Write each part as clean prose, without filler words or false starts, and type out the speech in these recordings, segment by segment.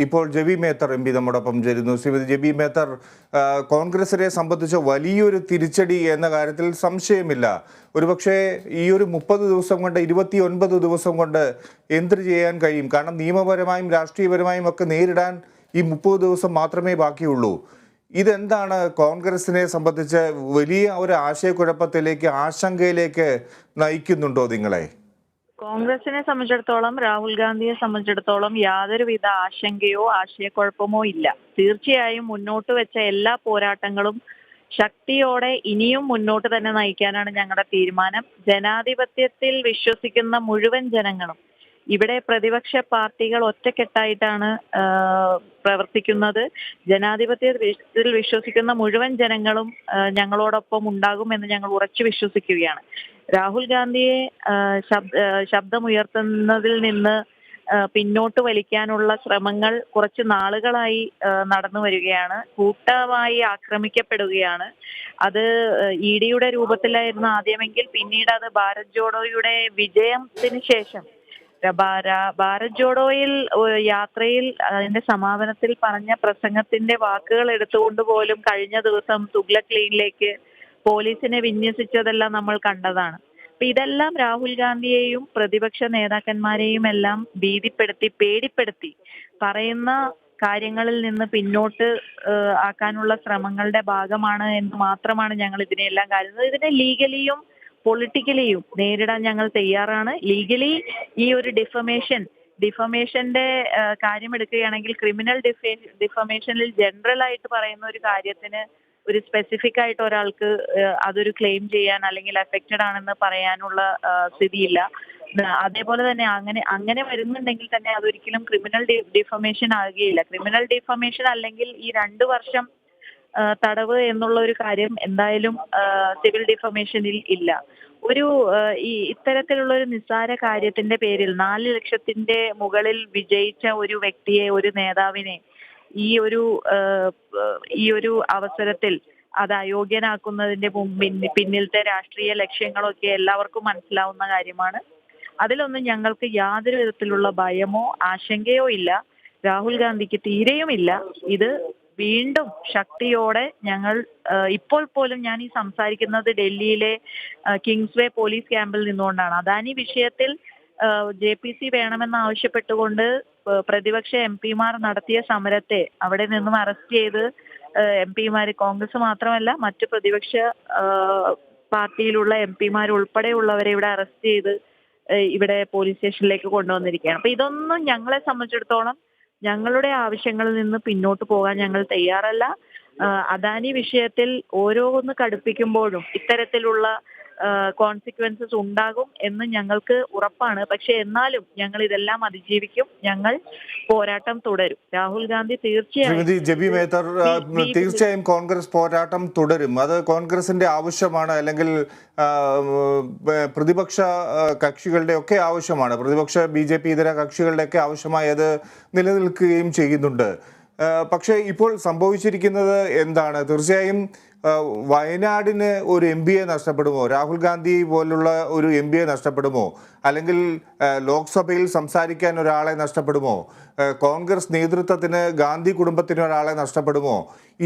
ഇപ്പോൾ JB Mather M P നമ്മോടൊപ്പം ചേരുന്നു. ശ്രീമതി ജെബി മേത്തർ, കോൺഗ്രസിനെ സംബന്ധിച്ച വലിയൊരു തിരിച്ചടി എന്ന കാര്യത്തിൽ സംശയമില്ല. ഒരുപക്ഷെ ഈ ഒരു 30 ദിവസം കൊണ്ട് 29 ദിവസം കൊണ്ട് എന്ത് ചെയ്യാൻ കഴിയും? കാരണം നിയമപരമായും രാഷ്ട്രീയപരമായും ഒക്കെ നേരിടാൻ ഈ 30 ദിവസം മാത്രമേ ബാക്കിയുള്ളൂ. ഇതെന്താണ് കോൺഗ്രസിനെ സംബന്ധിച്ച് വലിയ ഒരു ആശയക്കുഴപ്പത്തിലേക്ക്, ആശങ്കയിലേക്ക് നയിക്കുന്നുണ്ടോ നിങ്ങളെ? കോൺഗ്രസിനെ സംബന്ധിച്ചിടത്തോളം, രാഹുൽ ഗാന്ധിയെ സംബന്ധിച്ചിടത്തോളം യാതൊരുവിധ ആശങ്കയോ ആശയക്കുഴപ്പമോ ഇല്ല. തീർച്ചയായും മുന്നോട്ട് വെച്ച എല്ലാ പോരാട്ടങ്ങളും ശക്തിയോടെ ഇനിയും മുന്നോട്ട് തന്നെ നയിക്കാനാണ് ഞങ്ങളുടെ തീരുമാനം. ജനാധിപത്യത്തിൽ വിശ്വസിക്കുന്ന മുഴുവൻ ജനങ്ങളും, ഇവിടെ പ്രതിപക്ഷ പാർട്ടികൾ ഒറ്റക്കെട്ടായിട്ടാണ് പ്രവർത്തിക്കുന്നത്. ജനാധിപത്യത്തിൽ വിശ്വസിക്കുന്ന മുഴുവൻ ജനങ്ങളും ഞങ്ങളോടൊപ്പം ഉണ്ടാകുമെന്ന് ഞങ്ങൾ ഉറച്ചു വിശ്വസിക്കുകയാണ്. രാഹുൽ ഗാന്ധിയെ ശബ്ദമുയർത്തുന്നതിൽ നിന്ന് പിന്നോട്ട് വലിക്കാനുള്ള ശ്രമങ്ങൾ കുറച്ച് നാളുകളായി നടന്നു വരികയാണ്. കൂട്ടമായി ആക്രമിക്കപ്പെടുകയാണ്. അത് ഇഡിയുടെ രൂപത്തിലായിരുന്നു ആദ്യമെങ്കിൽ, പിന്നീട് അത് ഭാരത് ജോഡോയുടെ വിജയത്തിന് ശേഷം ഭാരത് ജോഡോയിൽ യാത്രയിൽ അതിന്റെ സമാപനത്തിൽ പറഞ്ഞ പ്രസംഗത്തിന്റെ വാക്കുകൾ എടുത്തുകൊണ്ട് പോലും കഴിഞ്ഞ ദിവസം തുഗ്ലക് ലെയ്നിലേക്ക് പോലീസിനെ വിന്യസിച്ചതെല്ലാം നമ്മൾ കണ്ടതാണ്. അപ്പൊ ഇതെല്ലാം രാഹുൽ ഗാന്ധിയെയും പ്രതിപക്ഷ നേതാക്കന്മാരെയും എല്ലാം ഭീതിപ്പെടുത്തി, പേടിപ്പെടുത്തി പറയുന്ന കാര്യങ്ങളിൽ നിന്ന് പിന്നോട്ട് ആക്കാനുള്ള ശ്രമങ്ങളുടെ ഭാഗമാണ് എന്ന് മാത്രമാണ് ഞങ്ങൾ ഇതിനെല്ലാം കരുതുന്നത്. ഇതിനെ ലീഗലിയും പൊളിറ്റിക്കലിയും നേരിടാൻ ഞങ്ങൾ തയ്യാറാണ്. ലീഗലി ഈ ഒരു ഡിഫമേഷന്റെ കാര്യം എടുക്കുകയാണെങ്കിൽ, ക്രിമിനൽ ഡിഫമേഷനിൽ ജനറൽ ആയിട്ട് പറയുന്ന ഒരു കാര്യത്തിന് ഒരു സ്പെസിഫിക് ആയിട്ട് ഒരാൾക്ക് അതൊരു ക്ലെയിം ചെയ്യാൻ അല്ലെങ്കിൽ അഫക്റ്റഡ് ആണെന്ന് പറയാനുള്ള സ്ഥിതിയില്ല. അതേപോലെ തന്നെ അങ്ങനെ വരുന്നുണ്ടെങ്കിൽ തന്നെ അതൊരിക്കലും ക്രിമിനൽ ഡിഫമേഷൻ ആകുകയില്ല. ക്രിമിനൽ ഡിഫമേഷൻ അല്ലെങ്കിൽ ഈ 2 വർഷം തടവ് എന്നുള്ള ഒരു കാര്യം എന്തായാലും സിവിൽ ഡിഫമേഷനിൽ ഇല്ല. ഈ ഇത്തരത്തിലുള്ള ഒരു നിസ്സാര കാര്യത്തിന്റെ പേരിൽ 4 ലക്ഷത്തിന്റെ മുകളിൽ വിജയിച്ച ഒരു വ്യക്തിയെ, ഒരു നേതാവിനെ ഈ ഒരു അവസരത്തിൽ അത് അയോഗ്യനാക്കുന്നതിന്റെ പിന്നിലത്തെ രാഷ്ട്രീയ ലക്ഷ്യങ്ങളൊക്കെ എല്ലാവർക്കും മനസ്സിലാവുന്ന കാര്യമാണ്. അതിലൊന്നും ഞങ്ങൾക്ക് യാതൊരു വിധത്തിലുള്ള ഭയമോ ആശങ്കയോ ഇല്ല. രാഹുൽ ഗാന്ധിക്ക് തീരെയുമില്ല. ഇത് വീണ്ടും ശക്തിയോടെ ഞങ്ങൾ ഇപ്പോൾ പോലും ഞാൻ ഈ സംസാരിക്കുന്നത് ഡൽഹിയിലെ കിങ്സ്വേ പോലീസ് ക്യാമ്പിൽ നിന്നുകൊണ്ടാണ്. അദാനി വിഷയത്തിൽ JPC വേണമെന്ന് ആവശ്യപ്പെട്ടുകൊണ്ട് പ്രതിപക്ഷ MP-മാർ നടത്തിയ സമരത്തെ അവിടെ നിന്നും അറസ്റ്റ് ചെയ്ത് MP-മാർ, കോൺഗ്രസ് മാത്രമല്ല മറ്റു പ്രതിപക്ഷ പാർട്ടിയിലുള്ള MP-മാർ ഉൾപ്പെടെയുള്ളവരെ ഇവിടെ അറസ്റ്റ് ചെയ്ത് ഇവിടെ പോലീസ് സ്റ്റേഷനിലേക്ക് കൊണ്ടുവന്നിരിക്കുകയാണ്. അപ്പൊ ഇതൊന്നും ഞങ്ങളെ സംബന്ധിച്ചിടത്തോളം ഞങ്ങളുടെ ആവശ്യങ്ങളിൽ നിന്ന് പിന്നോട്ട് പോകാൻ ഞങ്ങൾ തയ്യാറല്ല. അദാനി വിഷയത്തിൽ ഓരോന്ന് കടുപ്പിക്കുമ്പോഴും ഇത്തരത്തിലുള്ള കോൺസിക്വൻസസ് ഉണ്ടാകും എന്ന് ഞങ്ങൾക്ക് ഉറപ്പാണ്. പക്ഷെ എന്നാലും ഞങ്ങൾ ഇതെല്ലാം അതിജീവിക്കും. ഞങ്ങൾ പോരാട്ടം തുടരും. രാഹുൽ ഗാന്ധി തീർച്ചയായും കോൺഗ്രസ് പോരാട്ടം തുടരും. അത് കോൺഗ്രസിന്റെ ആവശ്യമാണ്, അല്ലെങ്കിൽ പ്രതിപക്ഷ കക്ഷികളുടെ ഒക്കെ ആവശ്യമാണ്. പ്രതിപക്ഷ BJP ഇതര കക്ഷികളുടെ ഒക്കെ ആവശ്യമായി അത് നിലനിൽക്കുകയും ചെയ്യുന്നുണ്ട്. പക്ഷേ ഇപ്പോൾ സംഭവിച്ചിരിക്കുന്നത് എന്താണ്? തീർച്ചയായും വയനാടിന് ഒരു MP-യെ നഷ്ടപ്പെടുമോ? രാഹുൽ ഗാന്ധി പോലുള്ള ഒരു MP-യെ നഷ്ടപ്പെടുമോ? അല്ലെങ്കിൽ ലോക്സഭയിൽ സംസാരിക്കാൻ ഒരാളെ നഷ്ടപ്പെടുമോ? കോൺഗ്രസ് നേതൃത്വത്തിന്, ഗാന്ധി കുടുംബത്തിന് ഒരാളെ നഷ്ടപ്പെടുമോ?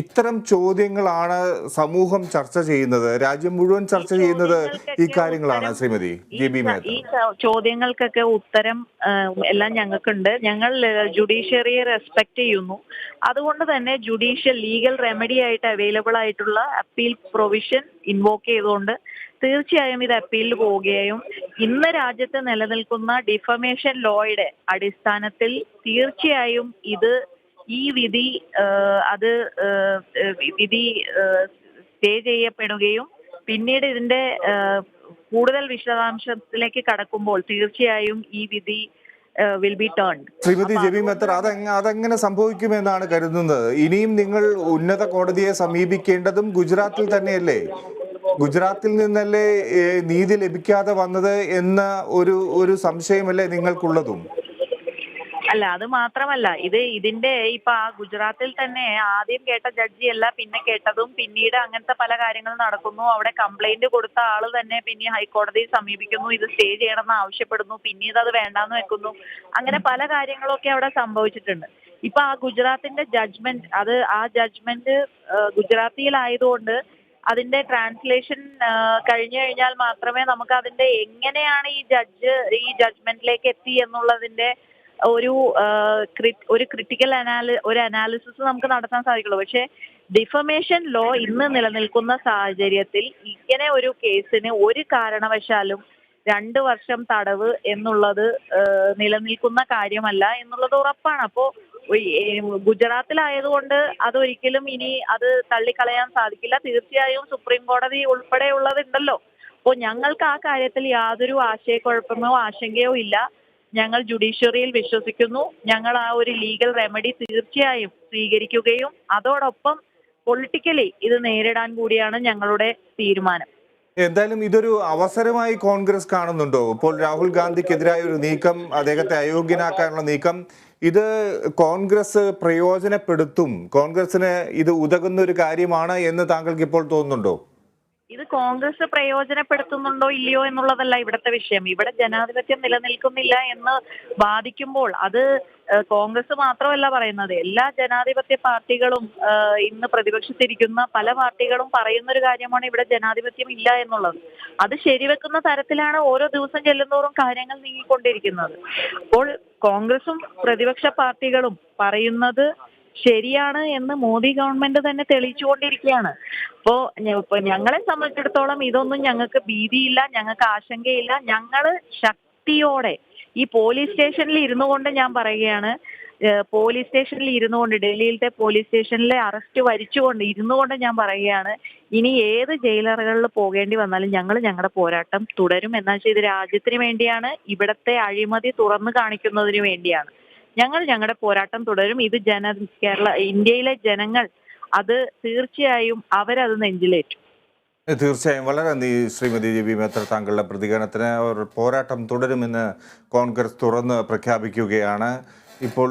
ഇത്തരം ചോദ്യങ്ങളാണ് സമൂഹം ചർച്ച ചെയ്യുന്നത്. രാജ്യം മുഴുവൻ ചർച്ച ചെയ്യുന്നത് ഈ കാര്യങ്ങളാണ്. ശ്രീമതി ജെബി മേത്തർ, ഈ ചോദ്യങ്ങൾക്കൊക്കെ ഉത്തരം എല്ലാം ഞങ്ങൾക്കുണ്ട്. ഞങ്ങൾ ജുഡീഷ്യറിയെ റെസ്പെക്ട് ചെയ്യുന്നു. അതുകൊണ്ട് തന്നെ ജുഡീഷ്യൽ ലീഗൽ റെമഡി ആയിട്ട് അവൈലബിൾ ആയിട്ടുള്ള അപ്പീൽ പ്രൊവിഷൻ ഇൻവോക്ക് ചെയ്തുകൊണ്ട് തീർച്ചയായും ഇത് അപ്പീലിൽ പോവുകയും ഇന്ന് രാജ്യത്ത് നിലനിൽക്കുന്ന ഡിഫമേഷൻ ലോയുടെ അടിസ്ഥാനത്തിൽ തീർച്ചയായും ഈ വിധി സ്റ്റേ ചെയ്യപ്പെടുകയും പിന്നീട് ഇതിന്റെ കൂടുതൽ വിശദാംശത്തിലേക്ക് കടക്കുമ്പോൾ തീർച്ചയായും ഈ വിധി will be turned. Shrimati Jebi Mather, അതെങ്ങനെ സംഭവിക്കുമെന്നാണ് കരുതുന്നത്? ഇനിയും നിങ്ങൾ ഉന്നത കോടതിയെ സമീപിക്കേണ്ടതും ഗുജറാത്തിൽ തന്നെയല്ലേ? ഗുജറാത്തിൽ നിന്നല്ലേ നീതി ലഭിക്കാതെ വന്നത് എന്ന ഒരു സംശയമല്ലേ നിങ്ങൾക്കുള്ളതും? അല്ല, അത് മാത്രമല്ല, ഇതിന്റെ ഇപ്പൊ ആ ഗുജറാത്തിൽ തന്നെ ആദ്യം കേട്ട ജഡ്ജിയല്ല പിന്നെ കേട്ടതും, പിന്നീട് അങ്ങനത്തെ പല കാര്യങ്ങളും നടക്കുന്നു. അവിടെ കംപ്ലൈന്റ് കൊടുത്ത ആള് തന്നെ പിന്നെ ഹൈക്കോടതിയെ സമീപിക്കുന്നു, ഇത് സ്റ്റേ ചെയ്യണമെന്ന് ആവശ്യപ്പെടുന്നു, പിന്നീട് അത് വേണ്ടാന്ന് വെക്കുന്നു. അങ്ങനെ പല കാര്യങ്ങളൊക്കെ അവിടെ സംഭവിച്ചിട്ടുണ്ട്. ഇപ്പൊ ആ ഗുജറാത്തിന്റെ ജഡ്ജ്മെന്റ് ആ ജഡ്ജ്മെന്റ് ഗുജറാത്തിയിലായതുകൊണ്ട് അതിന്റെ ട്രാൻസ്ലേഷൻ കഴിഞ്ഞു കഴിഞ്ഞാൽ മാത്രമേ നമുക്ക് അതിന്റെ എങ്ങനെയാണ് ഈ ജഡ്ജ്മെന്റിലേക്ക് എത്തി എന്നുള്ളതിന്റെ ഒരു ക്രിട്ടിക്കൽ അനാലിസിസ് നമുക്ക് നടത്താൻ സാധിക്കുള്ളൂ. പക്ഷെ ഡിഫമേഷൻ ലോ ഇന്ന് നിലനിൽക്കുന്ന സാഹചര്യത്തിൽ ഇങ്ങനെ ഒരു കേസിന് ഒരു കാരണവശാലും 2 വർഷം തടവ് എന്നുള്ളത് നിലനിൽക്കുന്ന കാര്യമല്ല എന്നുള്ളത് ഉറപ്പാണ്. അപ്പോ ഗുജറാത്തിലായതുകൊണ്ട് അതൊരിക്കലും ഇനി അത് തള്ളിക്കളയാൻ സാധിക്കില്ല. തീർച്ചയായും സുപ്രീം കോടതി ഉൾപ്പെടെയുള്ളതുണ്ടല്ലോ. അപ്പോൾ ഞങ്ങൾക്ക് ആ കാര്യത്തിൽ യാതൊരു ആശയക്കുഴപ്പമോ ആശങ്കയോ ഇല്ല. ഞങ്ങൾ ജുഡീഷ്യറിയിൽ വിശ്വസിക്കുന്നു. ഞങ്ങൾ ആ ഒരു ലീഗൽ റെമഡി തീർച്ചയായും സ്വീകരിക്കുകയും അതോടൊപ്പം പൊളിറ്റിക്കലി ഇത് നേരിടാൻ കൂടിയാണ് ഞങ്ങളുടെ തീരുമാനം. എന്തായാലും ഇതൊരു അവസരമായി കോൺഗ്രസ് കാണുന്നുണ്ടോ? ഇപ്പോൾ രാഹുൽ ഗാന്ധിക്കെതിരായ ഒരു നീക്കം, അദ്ദേഹത്തെ അയോഗ്യനാക്കാനുള്ള നീക്കം, ഇത് കോൺഗ്രസ് പ്രയോജനപ്പെടുത്തും, കോൺഗ്രസിന് ഇത് ഉതകുന്ന ഒരു കാര്യമാണ് എന്ന് താങ്കൾക്ക് ഇപ്പോൾ തോന്നുന്നുണ്ടോ? ഇത് കോൺഗ്രസ് പ്രയോജനപ്പെടുത്തുന്നുണ്ടോ ഇല്ലയോ എന്നുള്ളതല്ല ഇവിടുത്തെ വിഷയം. ഇവിടെ ജനാധിപത്യം നിലനിൽക്കുന്നില്ല എന്ന് വാദിക്കുമ്പോൾ അത് കോൺഗ്രസ് മാത്രമല്ല പറയുന്നത്, എല്ലാ ജനാധിപത്യ പാർട്ടികളും ഇന്ന് പ്രതിപക്ഷത്തിരിക്കുന്ന പല പാർട്ടികളും പറയുന്ന ഒരു കാര്യമാണ് ഇവിടെ ജനാധിപത്യം ഇല്ല എന്നുള്ളത്. അത് ശരിവെക്കുന്ന തരത്തിലാണ് ഓരോ ദിവസം ചെല്ലുന്തോറും കാര്യങ്ങൾ നീങ്ങിക്കൊണ്ടിരിക്കുന്നത്. അപ്പോൾ കോൺഗ്രസും പ്രതിപക്ഷ പാർട്ടികളും പറയുന്നത് ശരിയാണ് എന്ന് മോദി ഗവൺമെന്റ് തന്നെ തെളിയിച്ചുകൊണ്ടിരിക്കുകയാണ്. ഇപ്പൊ ഞങ്ങളെ സംബന്ധിച്ചിടത്തോളം ഇതൊന്നും ഞങ്ങൾക്ക് ഭീതിയില്ല, ഞങ്ങൾക്ക് ആശങ്കയില്ല. ഞങ്ങള് ശക്തിയോടെ ഈ പോലീസ് സ്റ്റേഷനിൽ ഇരുന്നു കൊണ്ട് ഞാൻ പറയുകയാണ്, പോലീസ് സ്റ്റേഷനിൽ ഇരുന്നു കൊണ്ട്, ഡൽഹിയിലത്തെ പോലീസ് സ്റ്റേഷനിലെ അറസ്റ്റ് വരിച്ചുകൊണ്ട് ഇരുന്നു കൊണ്ട് ഞാൻ പറയുകയാണ്, ഇനി ഏത് ജയിലറുകളിൽ പോകേണ്ടി വന്നാലും ഞങ്ങൾ ഞങ്ങളുടെ പോരാട്ടം തുടരും. എന്നാൽ ഇത് രാജ്യത്തിന് വേണ്ടിയാണ്, ഇവിടത്തെ അഴിമതി തുറന്നു കാണിക്കുന്നതിന് വേണ്ടിയാണ്. ഞങ്ങൾ ഞങ്ങളുടെ പോരാട്ടം തുടരും. ഇത് ഇന്ത്യയിലെ ജനങ്ങൾ അത് തീർച്ചയായും അവരത് നെഞ്ചിലേറ്റും. തീർച്ചയായും. വളരെ നന്ദി ശ്രീമതി ജെബി മേത്തർ, താങ്കളുടെ പ്രതികരണത്തിന്. അവർ പോരാട്ടം തുടരുമെന്ന് കോൺഗ്രസ് തുറന്ന് പ്രഖ്യാപിക്കുകയാണ് ഇപ്പോൾ.